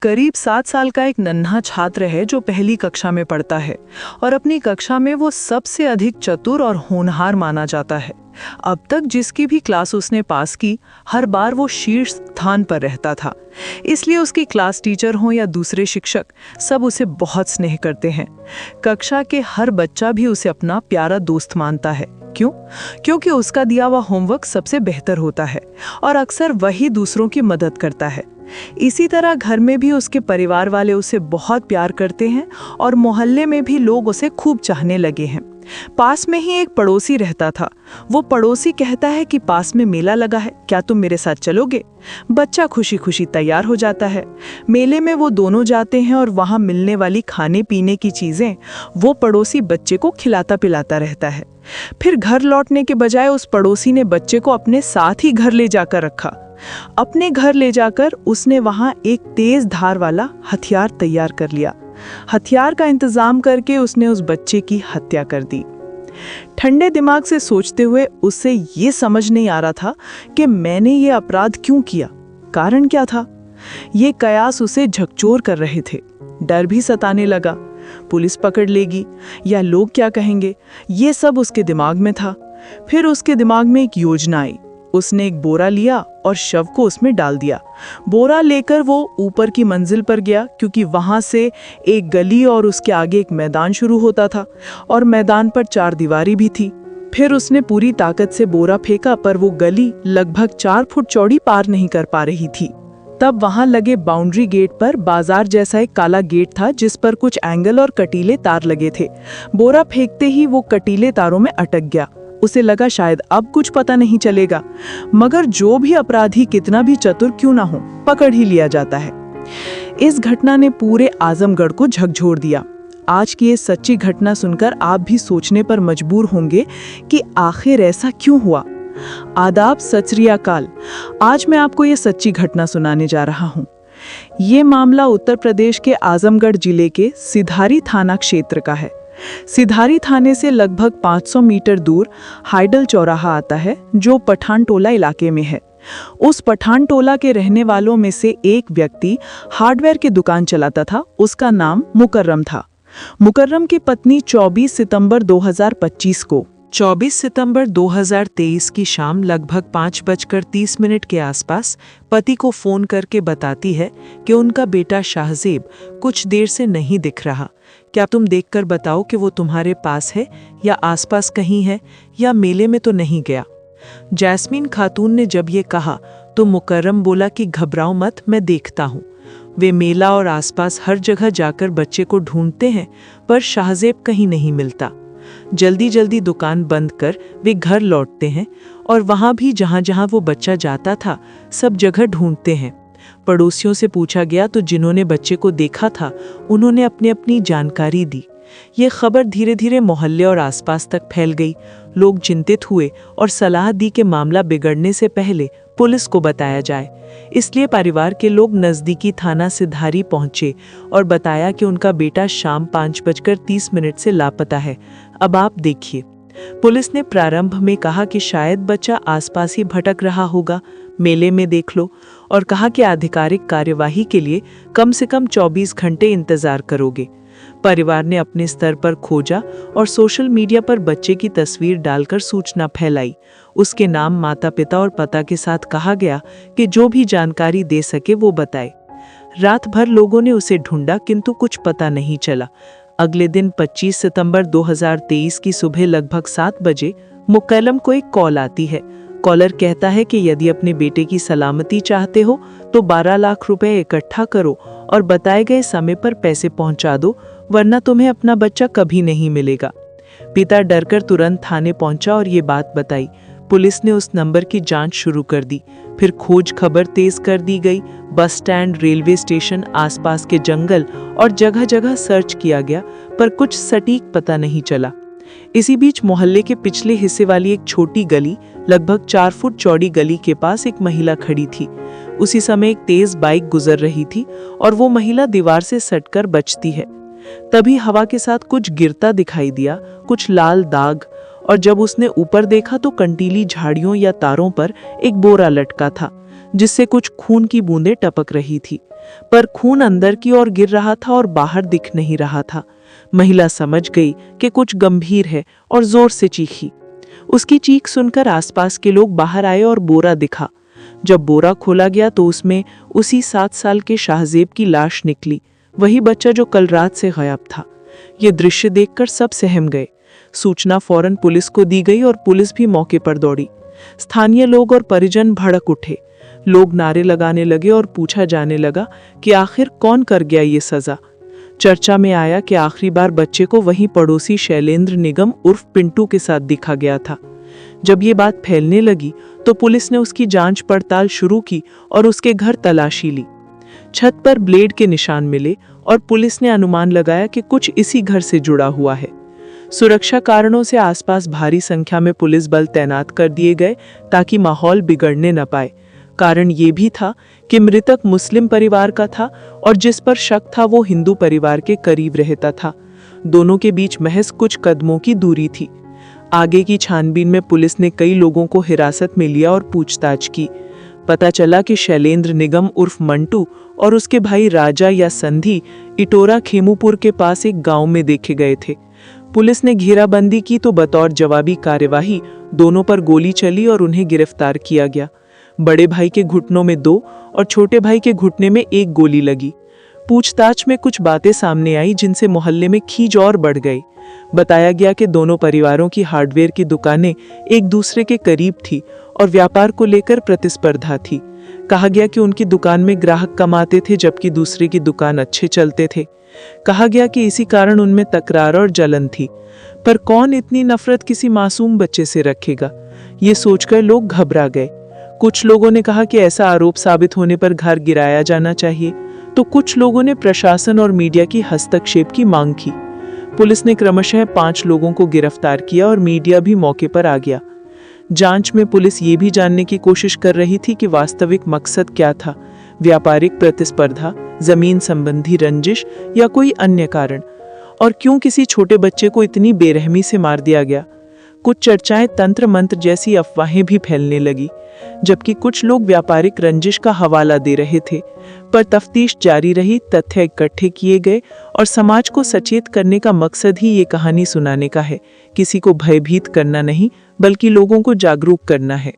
करीब 7 साल का एक नन्हा छात्र है जो पहली कक्षा में पढ़ता है और अपनी कक्षा में वो सबसे अधिक चतुर और होनहार माना जाता है। अब तक जिसकी भी क्लास उसने पास की, हर बार वो शीर्ष स्थान पर रहता था। इसलिए उसकी क्लास टीचर हो या दूसरे शिक्षक, सब उसे बहुत स्नेह करते हैं। कक्षा के हर बच्चा भी उसे अपना प्यारा दोस्त मानता है। क्यों? क्योंकि उसका दिया हुआ होमवर्क सबसे बेहतर होता है और अक्सर वही दूसरों की मदद करता है। इसी तरह घर में भी उसके परिवार वाले उसे बहुत प्यार करते हैं और मोहल्ले में भी लोग उसे खूब चाहने लगे हैं। पास में ही एक पड़ोसी रहता था। वो पड़ोसी कहता है कि पास में मेला लगा है, क्या तुम मेरे साथ चलोगे? बच्चा खुशी खुशी तैयार हो जाता है। मेले में वो दोनों जाते हैं और वहाँ मिलने वाली खाने पीने की चीजें वो पड़ोसी बच्चे को खिलाता पिलाता रहता है। फिर घर लौटने के बजाय उस पड़ोसी ने बच्चे को अपने साथ ही घर ले जाकर रखा। अपने घर ले जाकर उसने वहां एक तेज धार वाला हथियार तैयार कर लिया। हथियार का इंतजाम करके उसने उस बच्चे की हत्या कर दी। ठंडे दिमाग से सोचते हुए उसे ये समझ नहीं आ रहा था कि मैंने ये अपराध क्यों किया, कारण क्या था। ये कयास उसे झकझोर कर रहे थे। डर भी सताने लगा, पुलिस पकड़ लेगी या लोग क्या कहेंगे, ये सब उसके दिमाग में था। फिर उसके दिमाग में एक योजना आई। उसने एक बोरा लिया और शव को उसमें डाल दिया। बोरा लेकर वो ऊपर की मंजिल पर गया, क्योंकि वहां से एक गली और उसके आगे एक मैदान शुरू होता था और मैदान पर 4 दीवारी भी थी। फिर उसने पूरी ताकत से बोरा फेंका, पर वो गली लगभग 4 फुट चौड़ी पार नहीं कर पा रही थी। तब वहां लगे बाउंड्री गेट पर बाजार जैसा एक काला गेट था, जिस पर कुछ एंगल और कटीले तार लगे थे। बोरा फेंकते ही वो कटीले तारों में अटक गया। उसे लगा शायद अब कुछ पता नहीं चलेगा, मगर जो भी अपराधी कितना भी चतुर क्यों ना हो, पकड़ ही लिया जाता है। इस घटना ने पूरे आजमगढ़ को झकझोर दिया। आज की ये सच्ची घटना सुनकर आप भी सोचने पर मजबूर होंगे कि आखिर ऐसा क्यों हुआ। आदाब, सत श्री अकाल। आज मैं आपको ये सच्ची घटना सुनाने जा रहा हूँ। ये मामला उत्तर प्रदेश के आजमगढ़ जिले के सिधारी थाना क्षेत्र का है। सिधारी थाने से लगभग 500 मीटर दूर हाइडल चौराहा आता है, जो पठान टोला इलाके में है। उस पठान टोला के रहने वालों में से एक व्यक्ति हार्डवेयर की दुकान चलाता था। उसका नाम मुकर्रम था। मुकर्रम की पत्नी 24 सितंबर 2023 की शाम लगभग 5:30 के आसपास पति को फोन करके बताती है कि उनका बेटा शाहजेब कुछ देर से नहीं दिख रहा। क्या तुम देखकर बताओ कि वो तुम्हारे पास है या आसपास कहीं है, या मेले में तो नहीं गया। जैस्मीन खातून ने जब ये कहा तो मुकर्रम बोला कि घबराओ मत, मैं देखता हूँ। वे मेला और आसपास हर जगह जाकर बच्चे को ढूंढते हैं, पर शाहजेब कहीं नहीं मिलता। जल्दी जल्दी दुकान बंद कर वे घर लौटते हैं और वहां भी जहां जहां वो बच्चा जाता था सब जगह ढूंढते हैं। पड़ोसियों से पूछा गया तो जिन्होंने बच्चे को देखा था उन्होंने अपनी अपनी जानकारी दी। ये खबर धीरे धीरे मोहल्ले और आसपास तक फैल गई। लोग चिंतित हुए और सलाह दी कि मामला बिगड़ने से पहले पुलिस को बताया जाए। इसलिए परिवार के लोग नजदीकी थाना सिधारी पहुंचे और बताया कि उनका बेटा शाम 5:30 से लापता है। अब आप देखिए, पुलिस ने प्रारंभ में कहा कि शायद बच्चा आसपास ही भटक रहा होगा, मेले में देख लो, और कहा कि आधिकारिक कार्यवाही के लिए कम से कम 24 घंटे इंतजार करोगे। परिवार ने अपने स्तर पर खोजा और सोशल मीडिया पर बच्चे की तस्वीर डालकर सूचना फैलाई। उसके नाम, माता पिता और पता के साथ कहा गया कि जो भी जानकारी दे सके वो बताए। रात भर लोगों ने उसे ढूंढा, किंतु कुछ पता नहीं चला। अगले दिन 25 सितंबर 2023 की सुबह लगभग 7 बजे मुकर्रम को एक कॉल आती है। कॉलर कहता है कि यदि अपने बेटे की सलामती चाहते हो तो 12 लाख रुपए इकट्ठा करो और बताए गए समय पर पैसे पहुंचा दो, वरना तुम्हें अपना बच्चा कभी नहीं मिलेगा। पिता डरकर तुरंत थाने पहुंचा और ये बात बताई। पुलिस ने उस नंबर की जांच शुरू कर दी। फिर खोज खबर तेज कर दी गई। बस स्टैंड, रेलवे स्टेशन, आसपास के जंगल और जगह जगह सर्च किया गया, पर कुछ सटीक पता नहीं चला। इसी बीच मोहल्ले के पिछले हिस्से वाली एक छोटी गली, लगभग 4 फुट चौड़ी गली के पास एक महिला खड़ी थी। उसी समय एक तेज बाइक गुजर रही थी और वो महिला दीवार से सटकर बचती है। तभी हवा के साथ कुछ गिरता दिखाई दिया, कुछ लाल दाग, और जब उसने ऊपर देखा तो कंटीली झाड़ियों या तारों पर एक बोरा लटका था, जिससे कुछ खून की बूंदें टपक रही थी, पर खून अंदर की ओर गिर रहा था और बाहर दिख नहीं रहा था। महिला समझ गई कि कुछ गंभीर है और जोर से चीखी। उसकी चीख सुनकर आसपास के लोग बाहर आए और बोरा दिखा। जब बोरा खोला गया तो उसमें उसी 7 साल के शाहजेब की लाश निकली, वही बच्चा जो कल रात से गायब था। ये दृश्य देखकर सब सहम गए। सूचना फौरन पुलिस को दी गई और पुलिस भी मौके पर दौड़ी। स्थानीय लोग और परिजन भड़क उठे। लोग नारे लगाने लगे और पूछा जाने लगा कि आखिर कौन कर गया ये सजा। चर्चा में आया कि आखिरी बार बच्चे को वहीं पड़ोसी शैलेंद्र निगम उर्फ पिंटू के साथ दिखा गया था। जब ये बात फैलने लगी तो पुलिस ने उसकी जांच पड़ताल शुरू की और उसके घर तलाशी ली। छत पर ब्लेड के निशान मिले और पुलिस ने अनुमान लगाया कि कुछ इसी घर से जुड़ा हुआ है। सुरक्षा कारणों से आसपास भारी संख्या में पुलिस बल तैनात कर दिए गए ताकि माहौल बिगड़ने न पाए। कारण ये भी था कि मृतक मुस्लिम परिवार का था और जिस पर शक था वो हिंदू परिवार के करीब रहता था। दोनों के बीच महज कुछ कदमों की दूरी थी। आगे की छानबीन में पुलिस ने कई लोगों को हिरासत में लिया और पूछताछ की। पता चला कि शैलेंद्र निगम उर्फ मंटू और उसके भाई राजा या संधि इटोरा खेमूपुर के पास एक गांव में देखे गए थे। पुलिस ने घेराबंदी की तो बतौर जवाबी कार्यवाही दोनों पर गोली चली और उन्हें गिरफ्तार किया गया। बड़े भाई के घुटनों में 2 और छोटे भाई के घुटने में 1 गोली लगी। पूछताछ में कुछ बातें सामने आई जिनसे मोहल्ले में खींच और बढ़ गई। बताया गया कि दोनों परिवारों की हार्डवेयर की दुकानें एक दूसरे के करीब थी और व्यापार को लेकर प्रतिस्पर्धा थी। कहा गया कि उनकी दुकान में ग्राहक कम आते थे जबकि दूसरे की दुकान अच्छे चलते थे। कहा गया कि इसी कारण उनमें तकरार और जलन थी। पर कौन इतनी नफरत किसी मासूम बच्चे से रखेगा, ये सोचकर लोग घबरा गए। कुछ लोगों ने कहा कि ऐसा आरोप साबित होने पर घर गिराया जाना चाहिए, तो कुछ लोगों ने प्रशासन और मीडिया की हस्तक्षेप की मांग की। पुलिस ने क्रमशः 5 लोगों को गिरफ्तार किया और मीडिया भी मौके पर आ गया। जांच में पुलिस ये भी जानने की कोशिश कर रही थी कि वास्तविक मकसद क्या था, व्यापारिक प्रतिस्पर्धा, जमीन संबंधी रंजिश या कोई अन्य कारण, और क्यों किसी छोटे बच्चे को इतनी बेरहमी से मार दिया गया। कुछ चर्चाएं तंत्र मंत्र जैसी अफवाहें भी फैलने लगी, जबकि कुछ लोग व्यापारिक रंजिश का हवाला दे रहे थे। पर तफ्तीश जारी रही, तथ्य इकट्ठे किए गए और समाज को सचेत करने का मकसद ही ये कहानी सुनाने का है। किसी को भयभीत करना नहीं, बल्कि लोगों को जागरूक करना है।